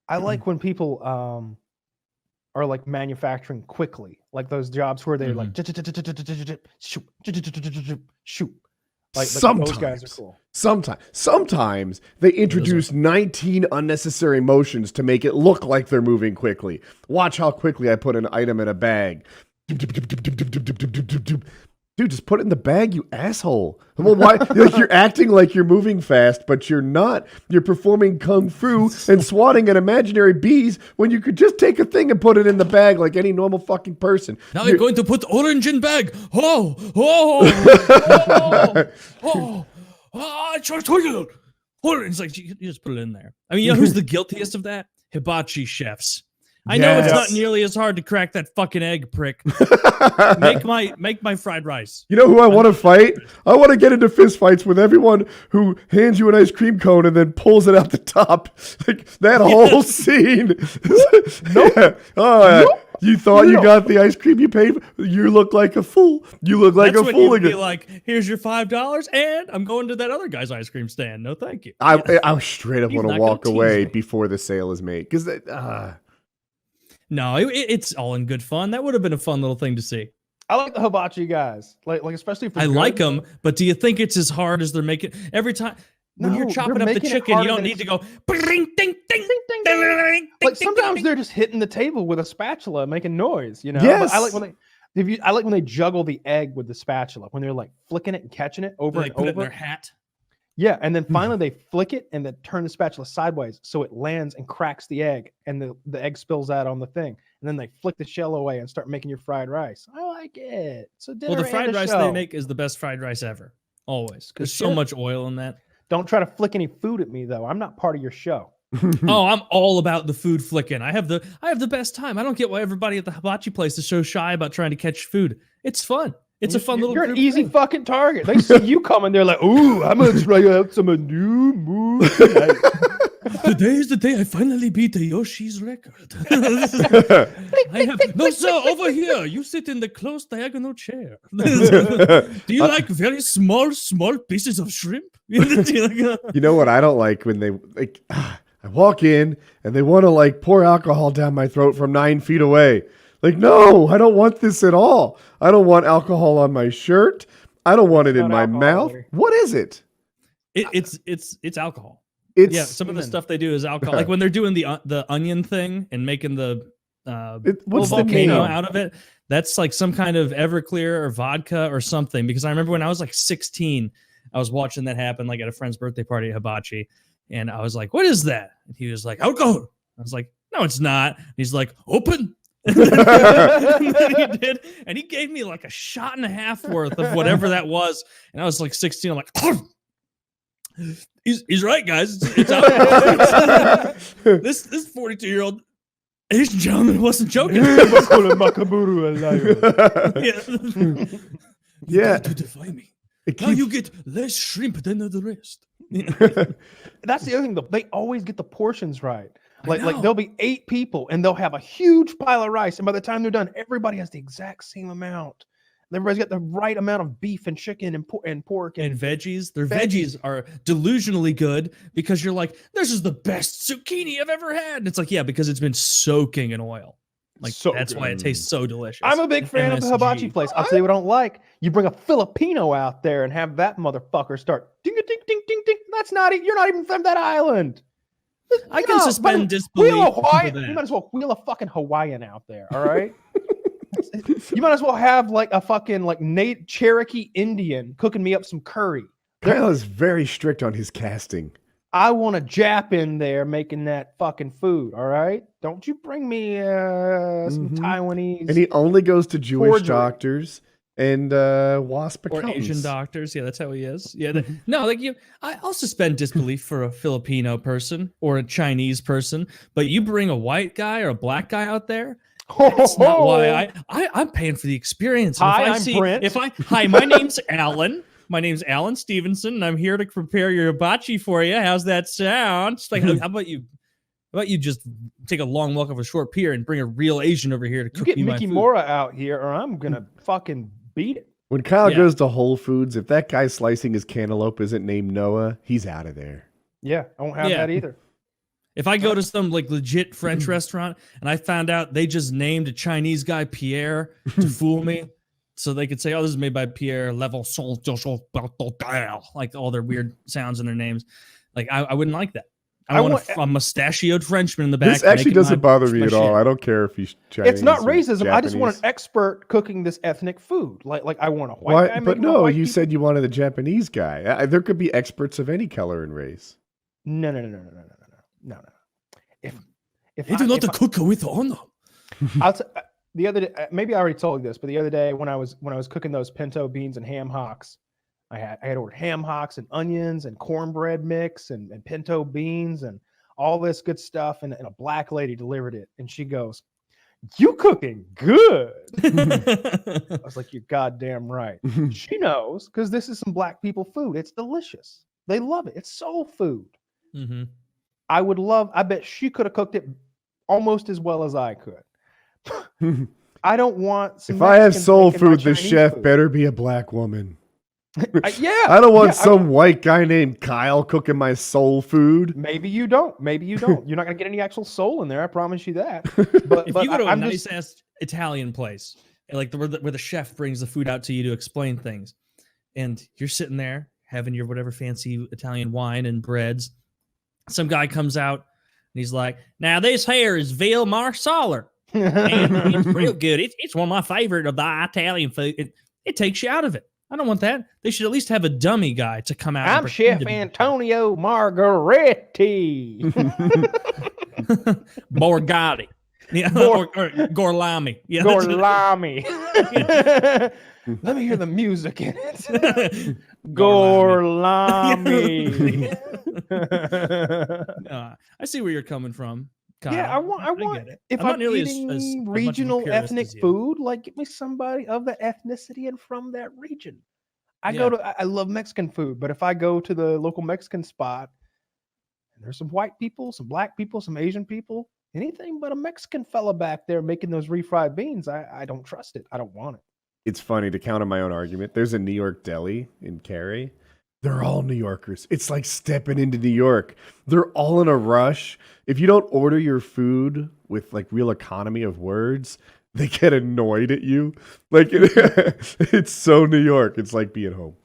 I like when people are like manufacturing quickly, like those jobs where they're like shoot. Like those guys are cool. Sometimes they introduce 19 unnecessary motions to make it look like they're moving quickly. Watch how quickly I put an item in a bag. Dude, just put it in the bag, you asshole. Well, why? Like you're acting like you're moving fast, but you're not. You're performing kung fu and swatting at imaginary bees when you could just take a thing and put it in the bag like any normal fucking person. Now I'm going to put orange in bag. It's like, you just put it in there. I mean, you know who's the guiltiest of that? Hibachi chefs. I know it's not nearly as hard to crack that fucking egg, prick. make my fried rice. You know who I want to fight? I want to get into fist fights with everyone who hands you an ice cream cone and then pulls it out the top. Like that whole scene. You thought you got the ice cream you paid for? You look like a fool. You look like a fool again. Be like, here's your $5 and I'm going to that other guy's ice cream stand. No, thank you. I straight up want to walk away before the sale is made. Because no, it's all in good fun. That would have been a fun little thing to see. I like the hibachi guys, like especially if I like them, but do you think it's as hard as they're making every time? When you're chopping up the chicken, you don't need to go ding, ding, ding, ding, ding. Like sometimes they're just hitting the table with a spatula, making noise. You know, yes. But I like when they juggle the egg with the spatula, when they're like flicking it and catching it over and over. Put it in their hat. Yeah, and then finally they flick it and then turn the spatula sideways so it lands and cracks the egg, and the egg spills out on the thing. And then they flick the shell away and start making your fried rice. I like it. So the fried rice they make is the best fried rice ever. Always. There's so much oil in that. Don't try to flick any food at me though. I'm not part of your show. Oh, I'm all about the food flicking. I have the best time. I don't get why everybody at the hibachi place is so shy about trying to catch food. It's fun. It's a fun little. You're an easy fucking target. They see you coming, they're like, "Ooh, I'm gonna try out some new move tonight." Today is the day I finally beat the Yoshi's record. No, sir, over here. You sit in the close diagonal chair. Do you like very small pieces of shrimp? You know what I don't like when they like. I walk in and they want to like pour alcohol down my throat from 9 feet away. Like, no, I don't want this at all. I don't want alcohol on my shirt. I don't want it in my mouth. What is it? It's alcohol. Some of the stuff they do is alcohol. Like when they're doing the onion thing and making the volcano out of it. That's like some kind of Everclear or vodka or something. Because I remember when I was like 16, I was watching that happen like at a friend's birthday party at Hibachi. And I was like, what is that? And he was like, alcohol. I was like, no, it's not. And he's like, open. And he did, and he gave me like a shot and a half worth of whatever that was, and I was like 16. I'm like, he's right, guys. It's out. This 42-year-old Asian gentleman wasn't joking. Yeah, to defy me. Now you get less shrimp than the rest. That's the other thing, though. They always get the portions right. Like there'll be 8 people and they'll have a huge pile of rice, and by the time they're done, everybody has the exact same amount. Everybody's got the right amount of beef and chicken and pork and veggies. Their veggies are delusionally good because you're like, this is the best zucchini I've ever had. And it's like, yeah, because it's been soaking in oil. Like that's why it tastes so delicious. I'm a big fan of the hibachi place. I'll tell you what I don't like. You bring a Filipino out there and have that motherfucker start ding ding ding ding ding. That's not it. You're not even from that island. I can suspend disbelief. You might as well wheel a fucking Hawaiian out there, all right? You might as well have like a fucking like Cherokee Indian cooking me up some curry. Kyle is very strict on his casting. I want a Jap in there making that fucking food, all right? Don't you bring me some Taiwanese. And he only goes to Jewish doctors and WASP accountants. Or Asian doctors. Yeah, that's how he is. Yeah. I'll suspend disbelief for a Filipino person or a Chinese person, but you bring a white guy or a black guy out there, that's not why I'm paying for the experience. Hi, I'm Brent. Hi, my name's Alan. My name's Alan Stevenson, and I'm here to prepare your hibachi for you. How's that sound? It's like, how about you just take a long walk of a short pier and bring a real Asian over here to cook me my food? Get Mickey Mora out here, or I'm gonna fucking beat it. When Kyle goes to Whole Foods, if that guy slicing his cantaloupe isn't named Noah, he's out of there. Yeah, I won't have that either. If I go to some like legit French restaurant and I found out they just named a Chinese guy Pierre to fool me, so they could say, "Oh, this is made by Pierre Levenson," like all their weird sounds in their names. Like I wouldn't like that. I want a mustachioed Frenchman in the back. This actually doesn't bother me at all. I don't care if he's Chinese. It's not racism. I just want an expert cooking this ethnic food. Like I want a white guy. But no, you said you wanted a Japanese guy. There could be experts of any color and race. No. If they do not cook with honor. The other day, maybe I already told you this, but the other day when I was cooking those pinto beans and ham hocks, I had ordered ham hocks and onions and cornbread mix and pinto beans and all this good stuff. And a black lady delivered it. And she goes, "You cooking good." I was like, "You're goddamn right." She knows, because this is some black people food. It's delicious. They love it. It's soul food. Mm-hmm. I bet she could have cooked it almost as well as I could. I don't want if I have soul food, the chef better be a black woman. Yeah. I don't want some white guy named Kyle cooking my soul food. Maybe you don't. You're not going to get any actual soul in there. I promise you that. But if you go to a nice ass Italian place, like where the chef brings the food out to you to explain things, and you're sitting there having your whatever fancy Italian wine and breads, some guy comes out and he's like, "Now this here is Veal Marsala. And it's real good. It's one of my favorite of the Italian food." It takes you out of it. I don't want that. They should at least have a dummy guy to come out. I'm Chef Antonio Margaretti. Borgatti. Yeah, or Gorlami. Yeah, Gorlami. Let me hear the music in it. Gorlami. I see where you're coming from, Kyle. Yeah, I want. If I'm eating regional ethnic food, like give me somebody of the ethnicity and from that region. I love Mexican food, but if I go to the local Mexican spot, and there's some white people, some black people, some Asian people, anything but a Mexican fella back there making those refried beans, I don't trust it. I don't want it. It's funny, to counter my own argument. There's a New York deli in Cary. They're all New Yorkers. It's like stepping into New York. They're all in a rush. If you don't order your food with like real economy of words, they get annoyed at you. Like it's so New York. It's like being home.